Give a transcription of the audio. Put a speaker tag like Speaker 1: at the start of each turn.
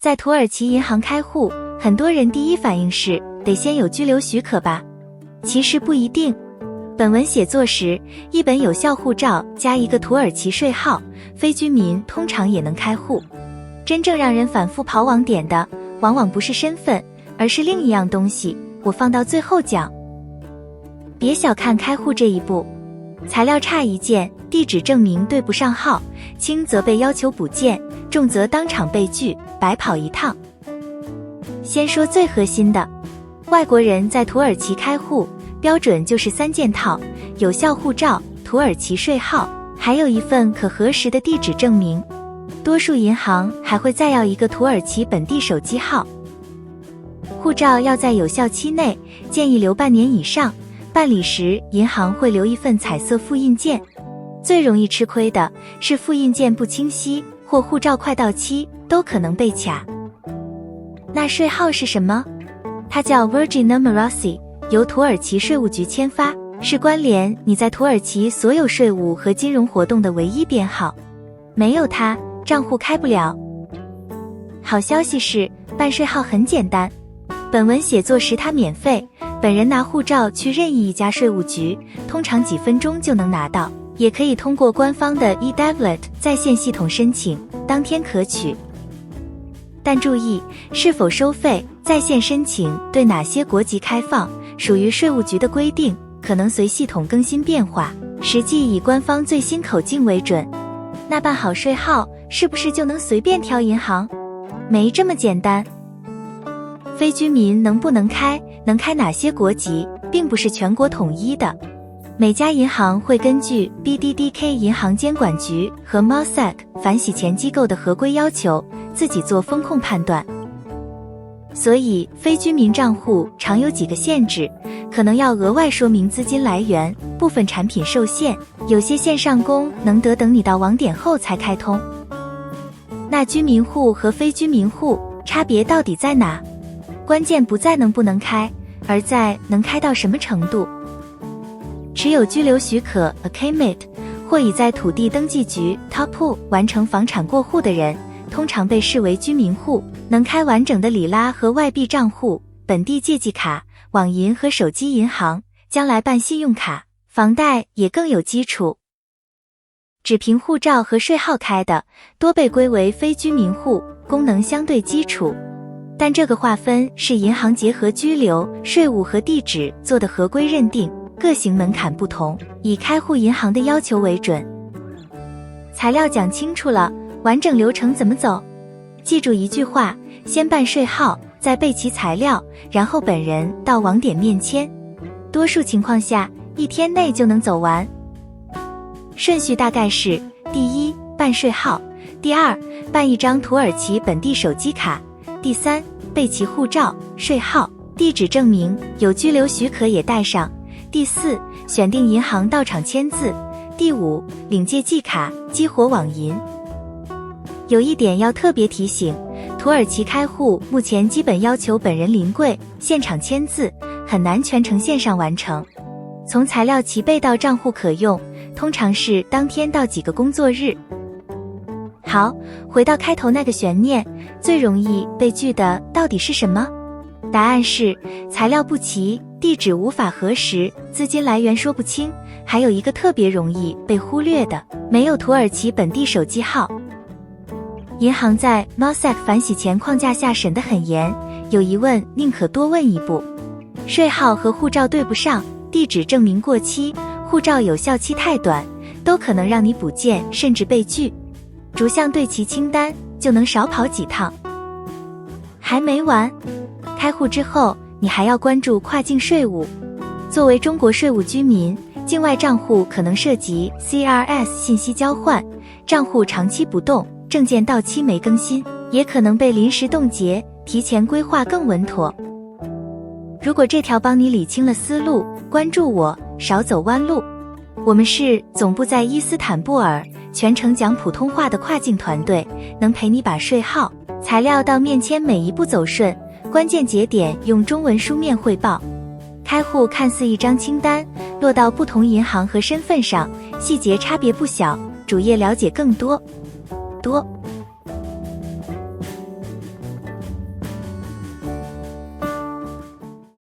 Speaker 1: 在土耳其银行开户，很多人第一反应是得先有居留许可吧？其实不一定。本文写作时，一本有效护照加一个土耳其税号，非居民通常也能开户。真正让人反复跑网点的，往往不是身份，而是另一样东西，我放到最后讲。别小看开户这一步，材料差一件，地址证明对不上号，轻则被要求补件，重则当场被拒，白跑一趟。先说最核心的，外国人在土耳其开户，标准就是3件套：有效护照、土耳其税号，还有一份可核实的地址证明。多数银行还会再要一个土耳其本地手机号。护照要在有效期内，建议留半年以上。办理时，银行会留一份彩色复印件。最容易吃亏的是复印件不清晰，或护照快到期，都可能被卡。那税号是什么？它叫 Vergi Numerosi， 由土耳其税务局签发，是关联你在土耳其所有税务和金融活动的唯一编号。没有它，账户开不了。好消息是，办税号很简单。本文写作时它免费，本人拿护照去任意一家税务局，通常几分钟就能拿到，也可以通过官方的 eDevlet 在线系统申请，当天可取。但注意，是否收费、在线申请、对哪些国籍开放，属于税务局的规定，可能随系统更新变化，实际以官方最新口径为准。那办好税号，是不是就能随便挑银行？没这么简单。非居民能不能开，能开哪些国籍，并不是全国统一的。每家银行会根据 BDDK 银行监管局和 MOSAC 反洗钱机构的合规要求，自己做风控判断。所以非居民账户常有几个限制，可能要额外说明资金来源，部分产品受限，有些线上工能得等你到网点后才开通。那居民户和非居民户差别到底在哪？关键不在能不能开，而在能开到什么程度。持有居留许可 AKMIT 或已在土地登记局 TAPU 完成房产过户的人，通常被视为居民户，能开完整的里拉和外币账户、本地借记卡、网银和手机银行，将来办信用卡、房贷也更有基础。只凭护照和税号开的，多被归为非居民户，功能相对基础。但这个划分是银行结合居留、税务和地址做的合规认定，各型门槛不同，以开户银行的要求为准。材料讲清楚了，完整流程怎么走？记住一句话，先办税号，再备齐材料，然后本人到网点面签。多数情况下，1天内就能走完。顺序大概是：第1，办税号；第2，办一张土耳其本地手机卡；第3，备齐护照、税号、地址证明，有居留许可也带上；第4，选定银行到场签字；第5，领借记卡，激活网银。有一点要特别提醒，土耳其开户目前基本要求本人临柜，现场签字，很难全程线上完成。从材料齐备到账户可用，通常是当天到几个工作日。好，回到开头那个悬念，最容易被拒的到底是什么？答案是材料不齐，地址无法核实，资金来源说不清，还有一个特别容易被忽略的，没有土耳其本地手机号。银行在 MOSAC 反洗钱框架下审得很严，有疑问宁可多问一步。税号和护照对不上，地址证明过期，护照有效期太短，都可能让你补件甚至被拒。逐项对齐清单，就能少跑几趟。还没完，开户之后你还要关注跨境税务。作为中国税务居民，境外账户可能涉及 CRS 信息交换，账户长期不动，证件到期没更新，也可能被临时冻结，提前规划更稳妥。如果这条帮你理清了思路，关注我，少走弯路。我们是总部在伊斯坦布尔，全程讲普通话的跨境团队，能陪你把税号、材料到面签每一步走顺，关键节点用中文书面汇报。开户看似一张清单，落到不同银行和身份上，细节差别不小，主页了解更多。